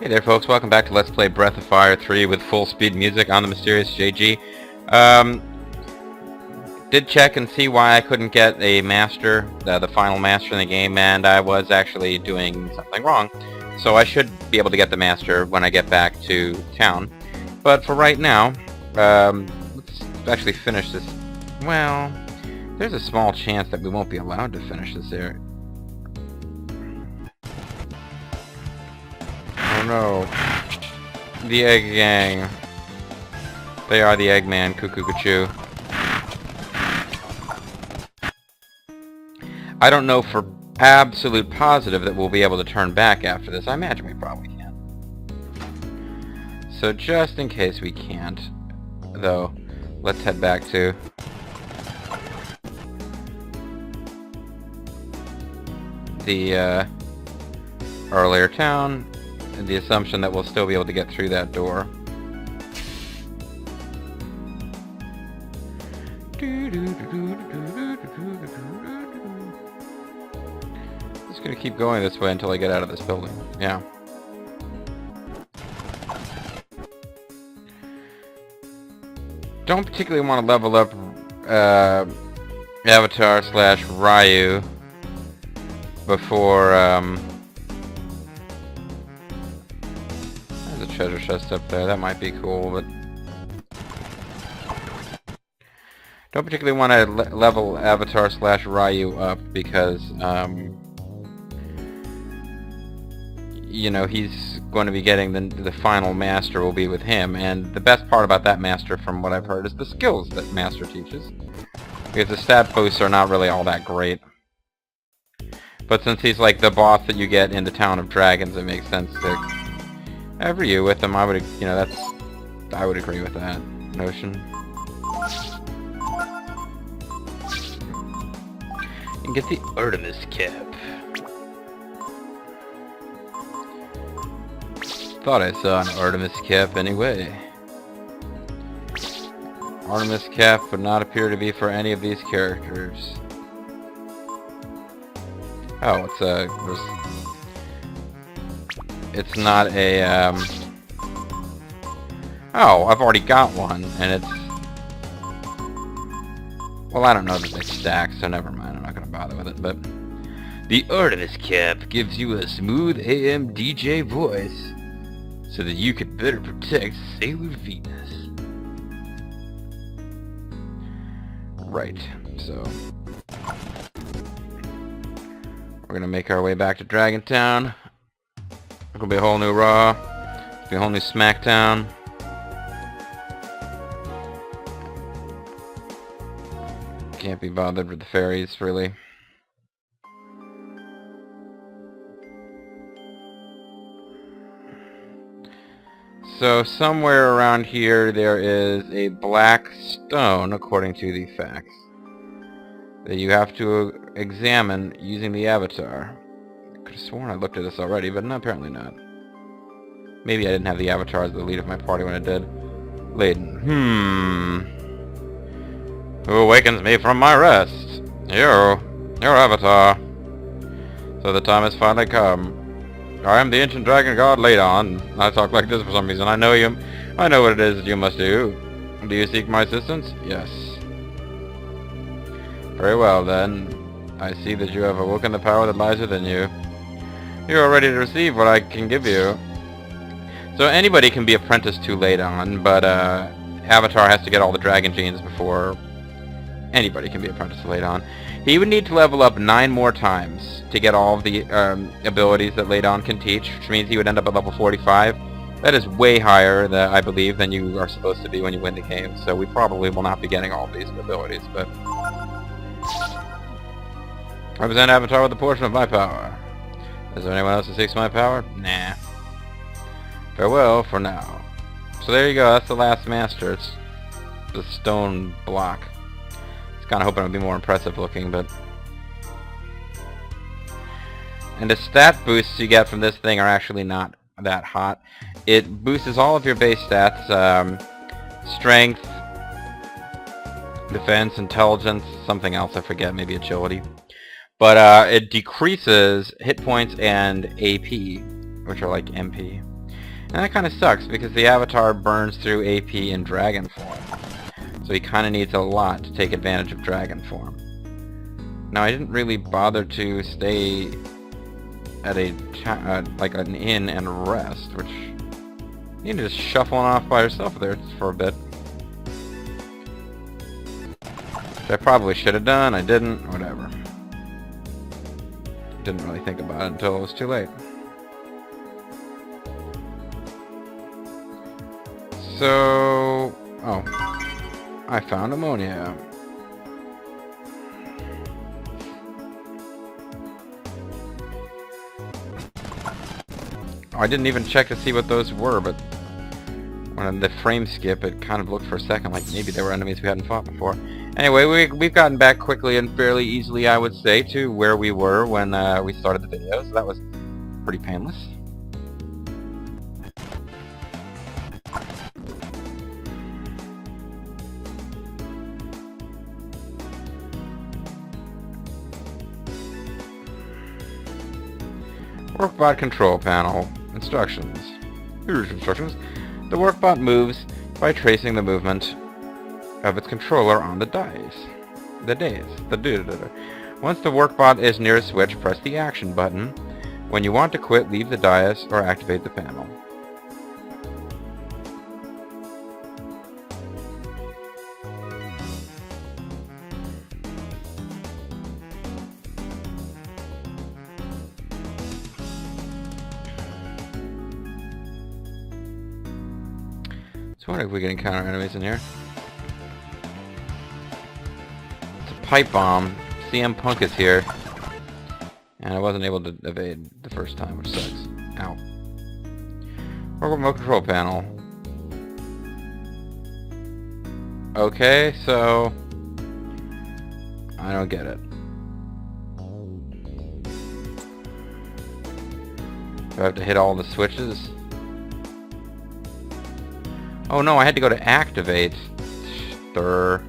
Hey there folks, welcome back to Let's Play Breath of Fire 3 with full speed music on the Mysterious JG. Did check and see why I couldn't get a master, the final master in the game, and I was actually doing something wrong. So I should be able to get the master when I get back to town. But for right now, let's actually finish this. Well, there's a small chance that we won't be allowed to finish this area. Oh no. The Egg Gang. They are the Eggman, Cuckoo Cuckoo. I don't know for absolute positive that we'll be able to turn back after this. I imagine we probably can. So just in case we can't, though, let's head back to the earlier town, and the assumption that we'll still be able to get through that door. Just gonna keep going this way until I get out of this building. Yeah. Don't particularly want to level up Avatar / Ryu before there's a treasure chest up there. That might be cool, but don't particularly want to level Avatar / Ryu up because you know, he's going to be getting the final master will be with him, and the best part about that master, from what I've heard, is the skills that master teaches, because the stat boosts are not really all that great. But since he's like the boss that you get in the Town of Dragons, it makes sense to have Ryu with him. I would, you know, I would agree with that notion. And get the Artemis cap. Thought I saw an Artemis cap anyway. Artemis cap would not appear to be for any of these characters. Oh, it's not a, oh, I've already got one, and it's, well, I don't know that they stack, so never mind, I'm not gonna bother with it, but the Artemis cap gives you a smooth AM DJ voice, so that you can better protect Sailor Venus. Right, so we're gonna make our way back to Dragon Town. It'll be a whole new Raw. It'll be a whole new SmackDown. Can't be bothered with the fairies, really. So somewhere around here there is a black stone, according to the facts, that you have to examine using the Avatar. I could have sworn I looked at this already, but no, apparently not. Maybe I didn't have the Avatar as the lead of my party when I did. Layden. Who awakens me from my rest? You, your Avatar. So the time has finally come. I am the ancient dragon god Ladon. I talk like this for some reason. I know you. I know what it is that you must do. Do you seek my assistance? Yes. Very well then. I see that you have awoken the power that lies within you. You are ready to receive what I can give you. So anybody can be apprenticed to Ladon, but Avatar has to get all the dragon genes before anybody can be apprenticed to Ladon. He would need to level up 9 more times to get all of the abilities that Ladon can teach, which means he would end up at level 45. That is way higher, I believe, than you are supposed to be when you win the game, so we probably will not be getting all of these abilities, but I present Avatar with a portion of my power. Is there anyone else who seeks my power? Nah. Farewell for now. So there you go, that's the last master. It's the stone block. Kind of hoping it would be more impressive looking, but and the stat boosts you get from this thing are actually not that hot. It boosts all of your base stats, strength, defense, intelligence, something else I forget, maybe agility, but it decreases hit points and AP, which are like MP. And that kind of sucks because the avatar burns through AP in dragon form. So he kind of needs a lot to take advantage of dragon form. Now I didn't really bother to stay at a like an inn and rest, which you need to just shuffling off by yourself there for a bit. Which I probably should have done, I didn't, whatever. Didn't really think about it until it was too late. So, oh, I found ammonia. Oh, I didn't even check to see what those were, but when the frame skip, it kind of looked for a second like maybe they were enemies we hadn't fought before. Anyway, we've gotten back quickly and fairly easily, I would say, to where we were when we started the video, so that was pretty painless. Workbot control panel. Instructions. Here's instructions. The workbot moves by tracing the movement of its controller on the dice. Once the workbot is near a switch, press the action button. When you want to quit, leave the dais or activate the panel. So I wonder if we can encounter enemies in here. It's a pipe bomb. CM Punk is here. And I wasn't able to evade the first time, which sucks. Ow. Remote control panel. Okay, so I don't get it. Do I have to hit all the switches? Oh no, I had to go to activate. Stir.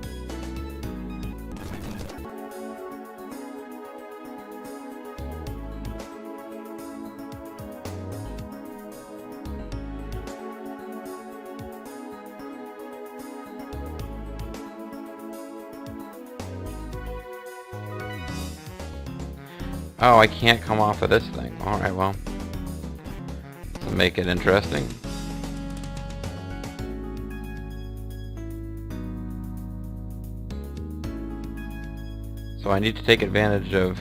Oh, I can't come off of this thing. Alright, well. To make it interesting. So I need to take advantage of...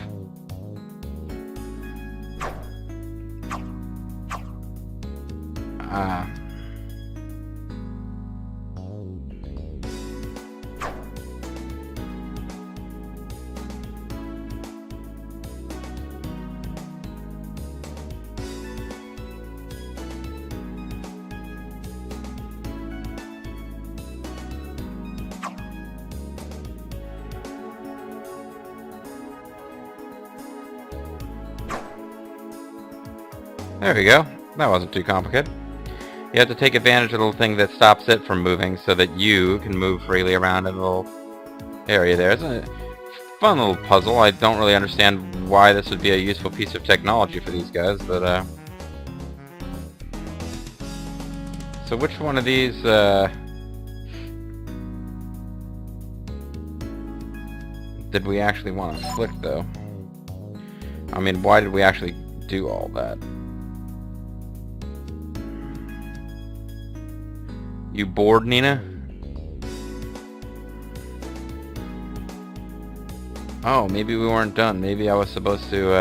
There we go. That wasn't too complicated. You have to take advantage of the little thing that stops it from moving so that you can move freely around in a little area there. It's a fun little puzzle. I don't really understand why this would be a useful piece of technology for these guys, but so which one of these did we actually want to flick though? I mean, why did we actually do all that? You bored, Nina? Oh, maybe we weren't done. Maybe I was supposed to,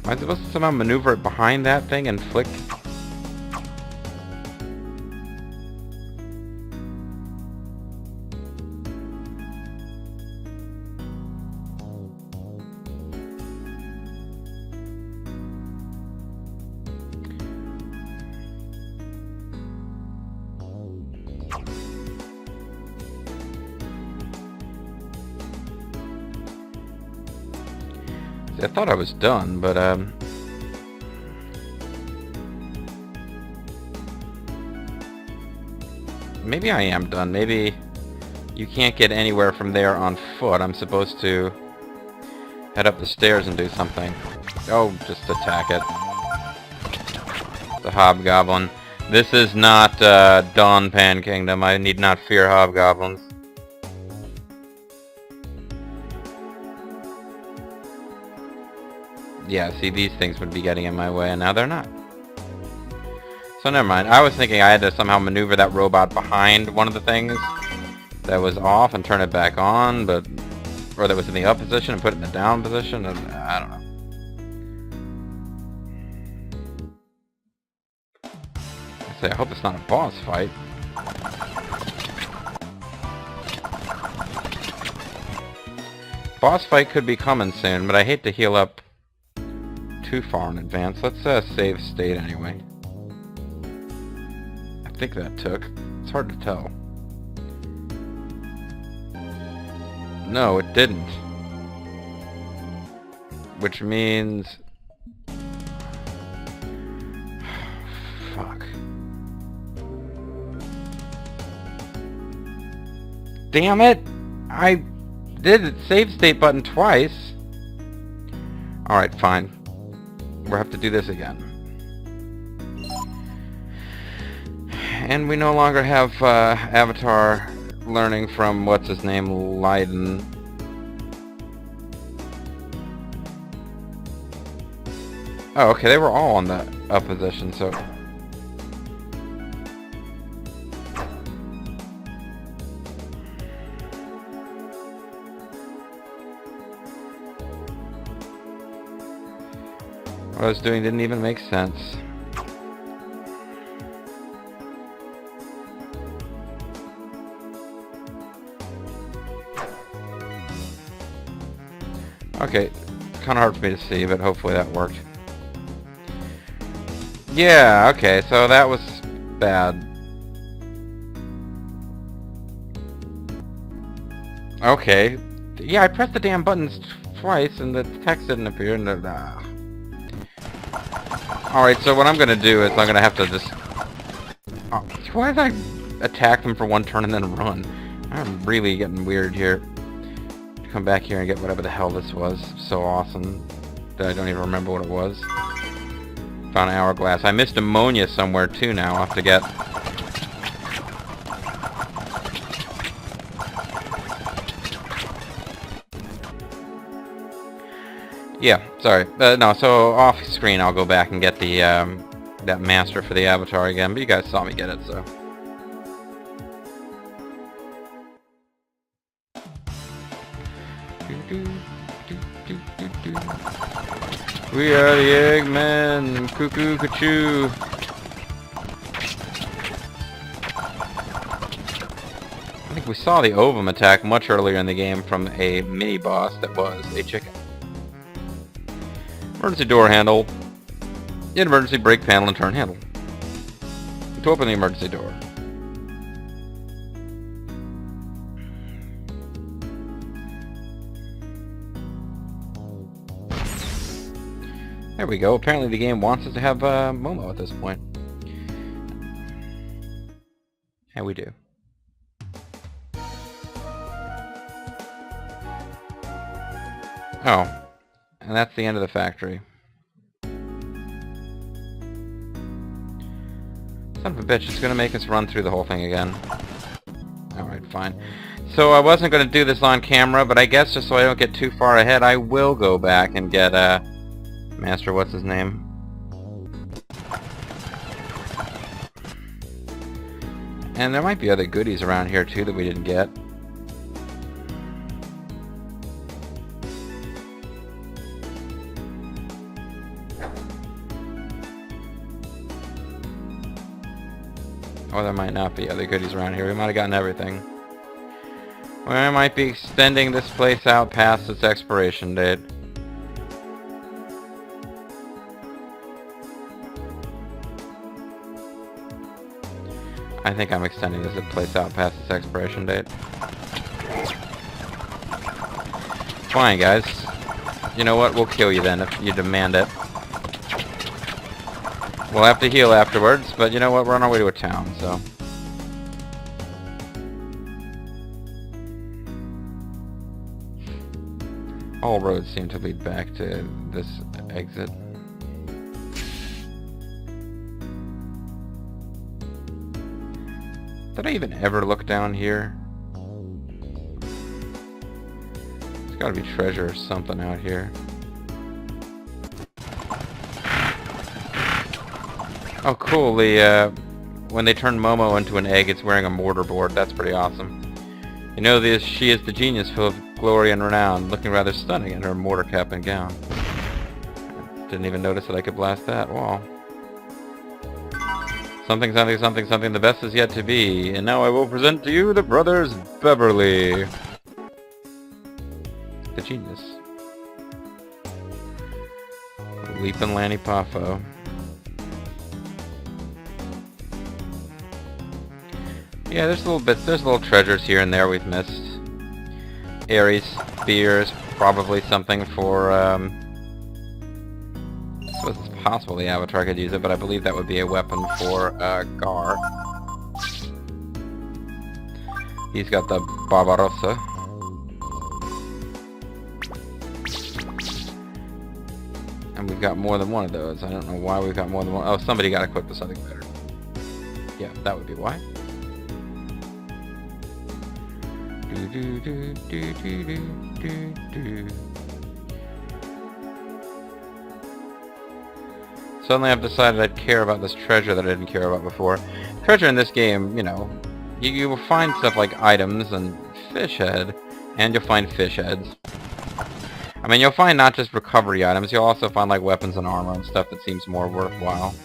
am I supposed to somehow maneuver it behind that thing and flick? I thought I was done, but maybe I am done. Maybe you can't get anywhere from there on foot. I'm supposed to head up the stairs and do something. Oh, just attack it. The hobgoblin. This is not Dawnpan Kingdom. I need not fear hobgoblins. Yeah, see, these things would be getting in my way, and now they're not. So never mind. I was thinking I had to somehow maneuver that robot behind one of the things that was off and turn it back on, but... or that was in the up position and put it in the down position, and I don't know. I hope it's not a boss fight. Boss fight could be coming soon, but I hate to heal up too far in advance. Let's save state anyway. I think that took. It's hard to tell. No, it didn't. Which means... fuck. Damn it! I did the save state button twice. Alright, fine. We'll have to do this again. And we no longer have Avatar learning from what's his name, Leiden. Oh, okay, they were all on the up position, so... what I was doing didn't even make sense. Okay, kind of hard for me to see, but hopefully that worked. Yeah, okay, so that was bad. Okay. Yeah, I pressed the damn buttons twice and the text didn't appear and Alright, so what I'm gonna do is I'm gonna have to just... why did I attack them for one turn and then run? I'm really getting weird here. Come back here and get whatever the hell this was. So awesome that I don't even remember what it was. Found an hourglass. I missed ammonia somewhere too now. I'll have to get... yeah, sorry. No, so off screen I'll go back and get the that master for the avatar again, but you guys saw me get it, so... We are the Eggmen, cuckoo, cuckoo. I think we saw the ovum attack much earlier in the game from a mini-boss that was a chicken. Emergency door handle. Emergency brake panel and turn handle. To open the emergency door. There we go. Apparently the game wants us to have Momo at this point. And we do. Oh. And that's the end of the factory. Son of a bitch, it's gonna make us run through the whole thing again. Alright, fine. So I wasn't gonna do this on camera, but I guess just so I don't get too far ahead, I will go back and get, Master, what's his name? And there might be other goodies around here too that we didn't get. Or there might not be other goodies around here. We might have gotten everything. We might be extending this place out past its expiration date. I think I'm extending this place out past its expiration date. Fine, guys. You know what? We'll kill you then if you demand it. We'll have to heal afterwards, but you know what? We're on our way to a town, so... All roads seem to lead back to this exit. Did I even ever look down here? There's gotta be treasure or something out here. Oh cool, when they turn Momo into an egg, it's wearing a mortar board. That's pretty awesome. You know, she is the genius full of glory and renown, looking rather stunning in her mortar cap and gown. Didn't even notice that I could blast that wall. Something, something, something, something, the best is yet to be. And now I will present to you the Brothers Beverly. The genius. Leapin' Lanny Poffo. Yeah, there's little treasures here and there we've missed. Ares spears, probably something for, I suppose it's possible the Avatar could use it, but I believe that would be a weapon for, Gar. He's got the Barbarossa. And we've got more than one of those. I don't know why we've got more than one. Oh, somebody got equipped with something better. Yeah, that would be why. Suddenly I've decided I'd care about this treasure that I didn't care about before. Treasure in this game, you know, you will find stuff like items and fish head, and you'll find fish heads. I mean, you'll find not just recovery items, you'll also find like weapons and armor and stuff that seems more worthwhile.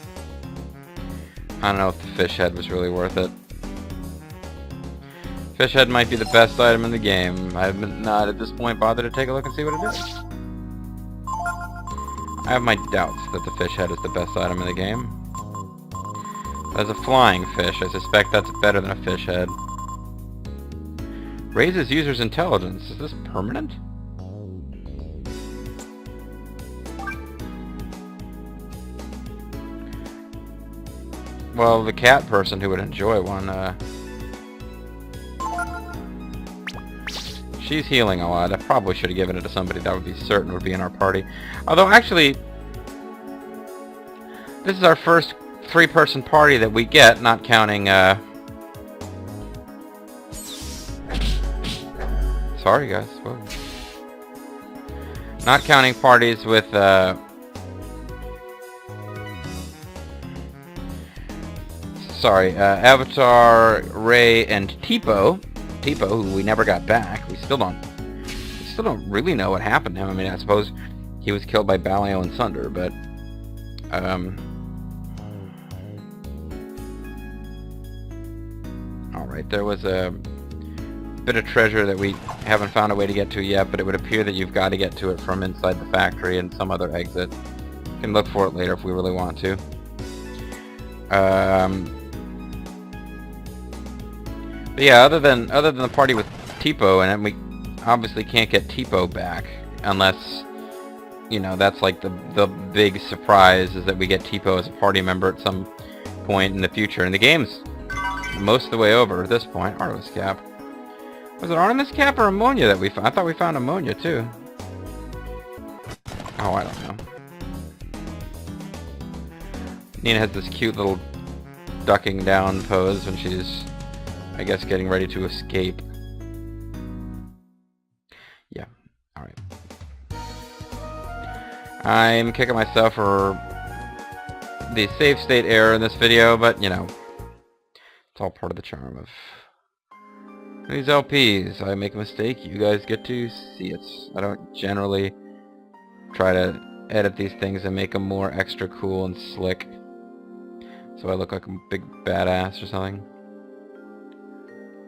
I don't know if the fish head was really worth it. Fish head might be the best item in the game. I have not at this point bothered to take a look and see what it is. I have my doubts that the fish head is the best item in the game. As a flying fish, I suspect that's better than a fish head. Raises user's intelligence. Is this permanent? Well, the cat person who would enjoy one, she's healing a lot. I probably should have given it to somebody that would be certain would be in our party. Although, actually, this is our first 3-person party that we get, not counting, sorry, guys. Whoa. Not counting parties with, Avatar, Ray, and Tipo, who we never got back. We still don't really know what happened to him. I mean, I suppose he was killed by Balio and Sunder, but alright, there was a bit of treasure that we haven't found a way to get to yet, but it would appear that you've got to get to it from inside the factory and some other exit. We can look for it later if we really want to. But yeah, other than the party with Tipo, and we obviously can't get Tipo back unless, you know, that's like the big surprise is that we get Tipo as a party member at some point in the future. And the game's most of the way over at this point. Artemis Cap. Was it Artemis Cap or Ammonia that we found? I thought we found Ammonia too. Oh, I don't know. Nina has this cute little ducking down pose when she's, I guess, getting ready to escape. Yeah, alright. I'm kicking myself for the save state error in this video, but, you know, it's all part of the charm of these LPs. I make a mistake, you guys get to see it. I don't generally try to edit these things and make them more extra cool and slick, so I look like a big badass or something.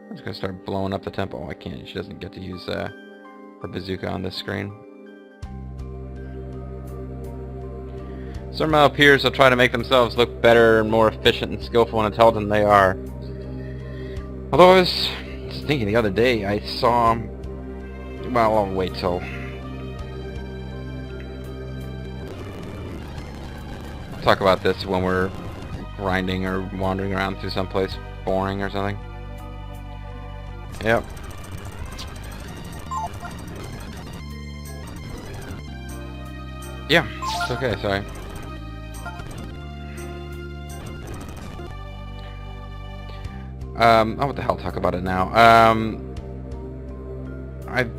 I'm just gonna start blowing up the temple. Oh, I can't. She doesn't get to use her bazooka on this screen. Some peers will try to make themselves look better and more efficient and skillful and intelligent than they are. Although I was just thinking the other day, I saw... Well, I'll wait till talk about this when we're grinding or wandering around through someplace boring or something. Yep. Yeah, it's okay, sorry. Oh, what the hell, talk about it now. I've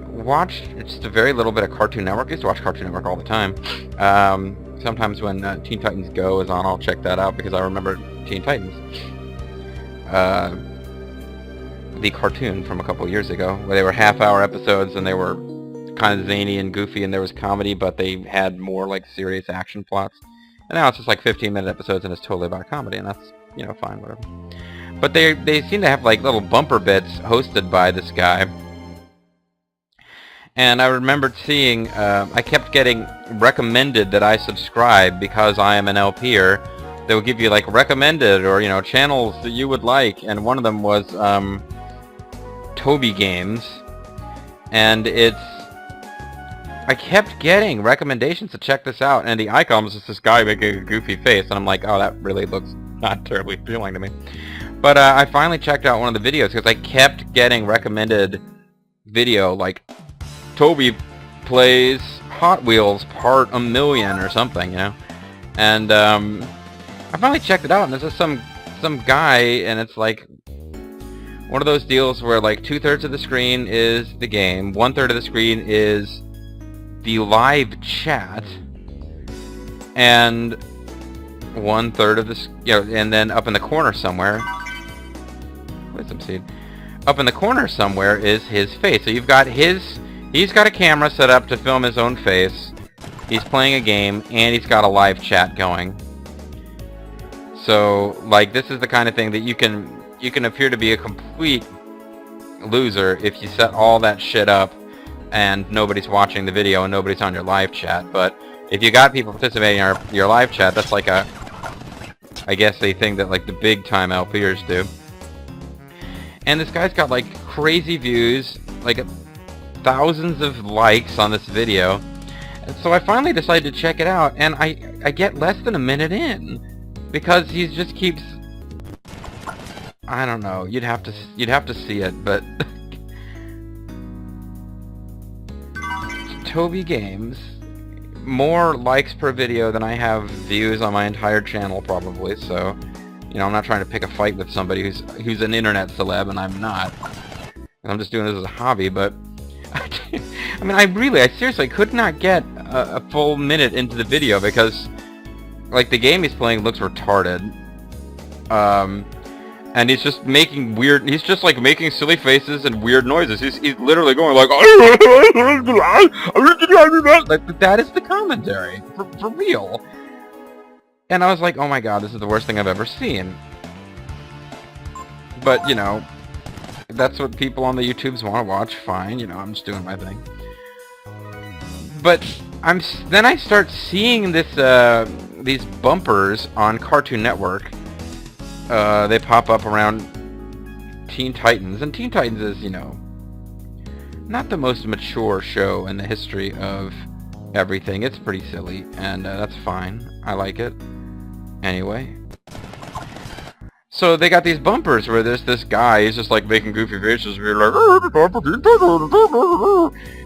watched just a very little bit of Cartoon Network. I used to watch Cartoon Network all the time. Sometimes when Teen Titans Go is on, I'll check that out because I remember Teen Titans. The cartoon from a couple years ago, where they were half-hour episodes and they were kind of zany and goofy and there was comedy, but they had more like serious action plots. And now it's just like 15-minute episodes and it's totally about comedy, and that's, you know, fine, whatever. But they seem to have like little bumper bits hosted by this guy. And I remembered seeing, I kept getting recommended that I subscribe because I am an LPer. They would give you like recommended or, you know, channels that you would like, and one of them was Toby Games. And I kept getting recommendations to check this out, and the icon was just this guy making a goofy face, and I'm like, oh, that really looks not terribly appealing to me. But I finally checked out one of the videos because I kept getting recommended video like Toby plays Hot Wheels Part A Million or something, you know. And I finally checked it out, and there's just some guy, and it's like one of those deals where like 2/3 of the screen is the game, 1/3 of the screen is the live chat, and 1/3 of this, you know, and then up in the corner somewhere, wisdom seed, up in the corner somewhere is his face. So you've got he's got a camera set up to film his own face, he's playing a game, and he's got a live chat going. So, like, this is the kind of thing that you can appear to be a complete loser if you set all that shit up and nobody's watching the video and nobody's on your live chat. But if you got people participating in your live chat, that's like I guess a thing that like the big time LPers do. And this guy's got like crazy views, like thousands of likes on this video. And so I finally decided to check it out, and I get less than a minute in because he just keeps, I don't know, you'd have to see it, but Toby Games, more likes per video than I have views on my entire channel probably, so, you know, I'm not trying to pick a fight with somebody who's an internet celeb, and I'm not. I'm just doing this as a hobby, but I mean, I seriously could not get a full minute into the video because, like, the game he's playing looks retarded. And he's just making he's just like making silly faces and weird noises. He's literally going like, like, that is the commentary, for real. And I was like, oh my god, this is the worst thing I've ever seen. But, you know, that's what people on the YouTubes want to watch, fine, you know, I'm just doing my thing. But then I start seeing these bumpers on Cartoon Network. They pop up around Teen Titans, and Teen Titans is, you know, not the most mature show in the history of everything. It's pretty silly, and that's fine. I like it. Anyway. So they got these bumpers where there's this guy, he's just like making goofy faces,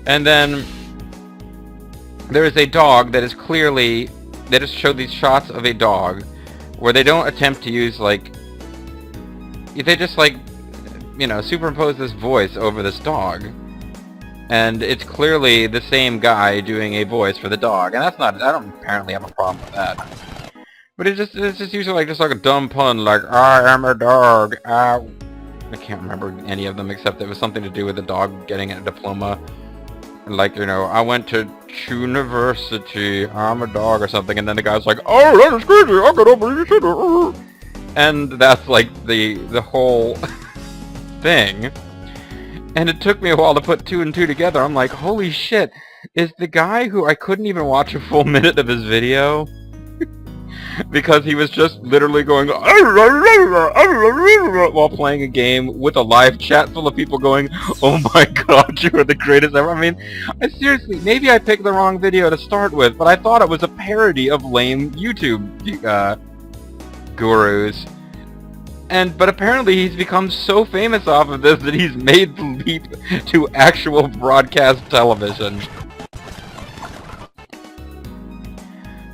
and then there is a dog that is clearly, they just showed these shots of a dog where they don't attempt to use, like, they just, like, you know, superimpose this voice over this dog. And it's clearly the same guy doing a voice for the dog. And that's not, I don't apparently have a problem with that. But it's just usually like a dumb pun, like, I am a dog, I can't remember any of them except it was something to do with the dog getting a diploma. Like, you know, I went to university, I'm a dog or something, and then the guy's like, oh, that is crazy, I got over you said it. And that's like the whole thing. And it took me a while to put two and two together. I'm like, holy shit, is the guy who I couldn't even watch a full minute of his video? because he was just literally going while playing a game with a live chat full of people going, "Oh my god, you are the greatest ever." I mean, seriously, maybe I picked the wrong video to start with, but I thought it was a parody of lame YouTube gurus. But apparently he's become so famous off of this that he's made the leap to actual broadcast television.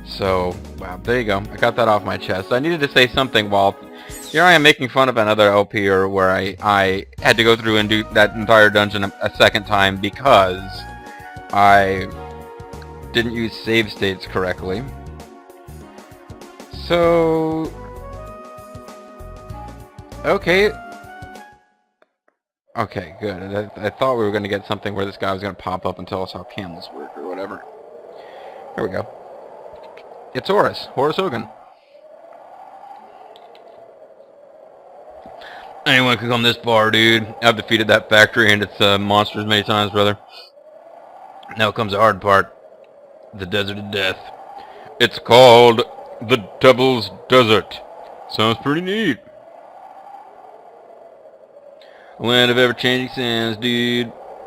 So, wow, there you go. I got that off my chest. I needed to say something while here I am making fun of another LPer where I had to go through and do that entire dungeon a second time because I didn't use save states correctly. So, okay, good. I thought we were going to get something where this guy was going to pop up and tell us how camels work or whatever. There we go. It's Horace Hogan. Anyone can come this far, dude. I've defeated that factory and its monsters many times, brother. Now comes the hard part. The Desert of Death. It's called the Devil's Desert. Sounds pretty neat. A land of ever-changing sands, dude.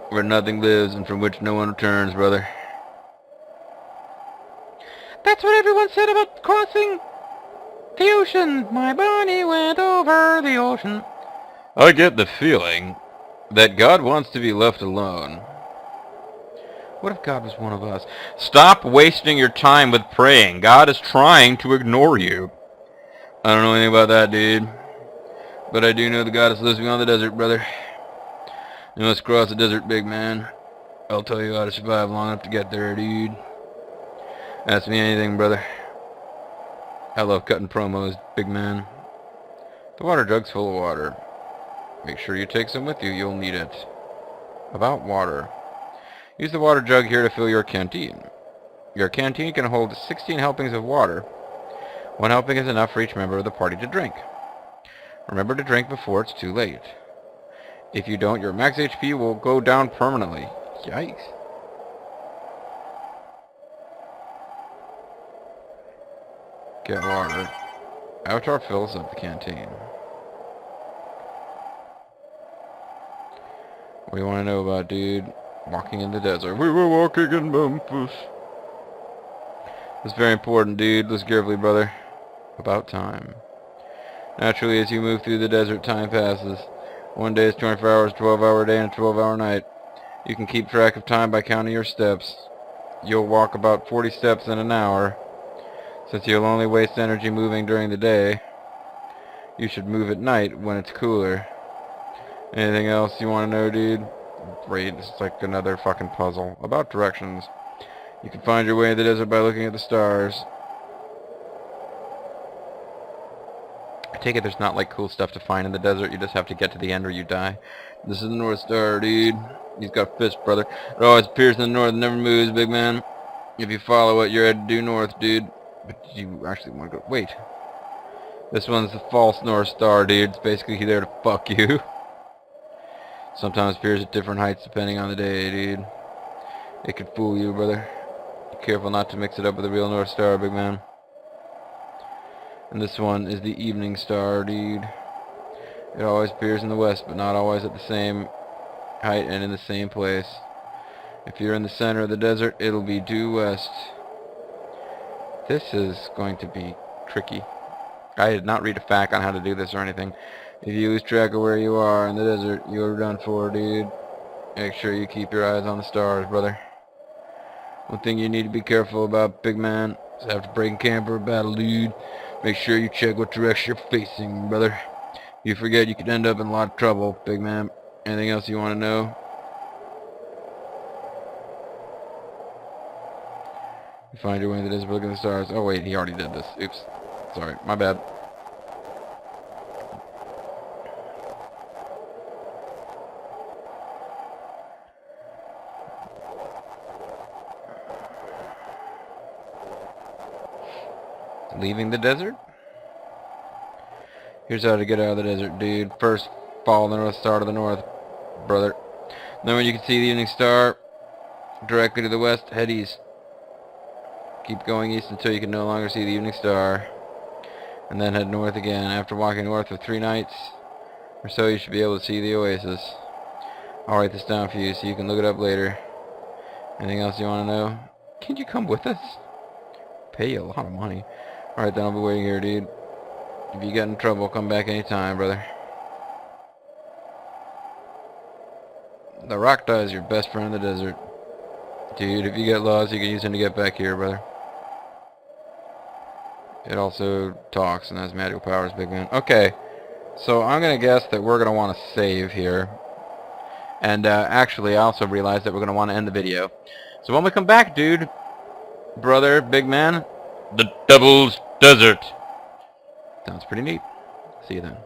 Where nothing lives and from which no one returns, brother. That's what everyone said about crossing the ocean. My bunny went over the ocean. I get the feeling that God wants to be left alone. What if God was one of us? Stop wasting your time with praying. God is trying to ignore you. I don't know anything about that, dude. But I do know the goddess lives beyond the desert, brother. You must cross the desert, big man. I'll tell you how to survive long enough to get there, dude. Ask me anything, brother. I love cutting promos, big man. The water jug's full of water. Make sure you take some with you, you'll need it. About water. Use the water jug here to fill your canteen. Your canteen can hold 16 helpings of water. One helping is enough for each member of the party to drink. Remember to drink before it's too late. If you don't, your max HP will go down permanently. Yikes. Get water. Avatar fills up the canteen. What do you want to know about, dude? Walking in the desert. We were walking in Memphis. It's very important, dude. Listen carefully, brother. About time. Naturally, as you move through the desert, time passes. One day is 24 hours, 12-hour day, and a 12-hour night. You can keep track of time by counting your steps. You'll walk about 40 steps in an hour. Since you'll only waste energy moving during the day, you should move at night when it's cooler. Anything else you want to know, dude? Great, it's like another fucking puzzle. About directions. You can find your way in the desert by looking at the stars. I take it there's not like cool stuff to find in the desert, you just have to get to the end or you die. This is the North Star, dude. He's got a fist, brother. It always appears in the north and never moves, big man. If you follow it, you're headed due north, dude. But you actually want to go... Wait. This one's the false North Star, dude. It's basically there to fuck you. Sometimes appears at different heights depending on the day, dude. It could fool you, brother. Be careful not to mix it up with the real North Star, big man. And this one is the Evening Star, dude. It always appears in the west, but not always at the same height and in the same place. If you're in the center of the desert, it'll be due west. This is going to be tricky. I did not read a fact on how to do this or anything. If you lose track of where you are in the desert, you're done for, dude. Make sure you keep your eyes on the stars, brother. One thing you need to be careful about, big man, is after breaking camp or a battle, dude, make sure you check what direction you're facing, brother. If you forget, you could end up in a lot of trouble, big man. Anything else you want to know? You find your way in the desert, look at the stars. Oh wait, he already did this. Oops. Sorry, my bad. Leaving the desert? Here's how to get out of the desert, dude. First, follow the North Star to the north, brother. Then when you can see the Evening Star directly to the west, head east. Keep going east until you can no longer see the Evening Star. and then head north again. After walking north for 3 nights or so, you should be able to see the oasis. I'll write this down for you so you can look it up later. Anything else you want to know? Can't you come with us? Pay you a lot of money. Alright, then I'll be waiting here, dude. If you get in trouble, come back anytime, brother. The Rakta is your best friend in the desert. Dude, if you get lost, you can use him to get back here, brother. It also talks and has magical powers, big man. Okay, so I'm going to guess that we're going to want to save here. And actually, I also realized that we're going to want to end the video. So when we come back, dude, brother, big man, the Devil's Desert. Sounds pretty neat. See you then.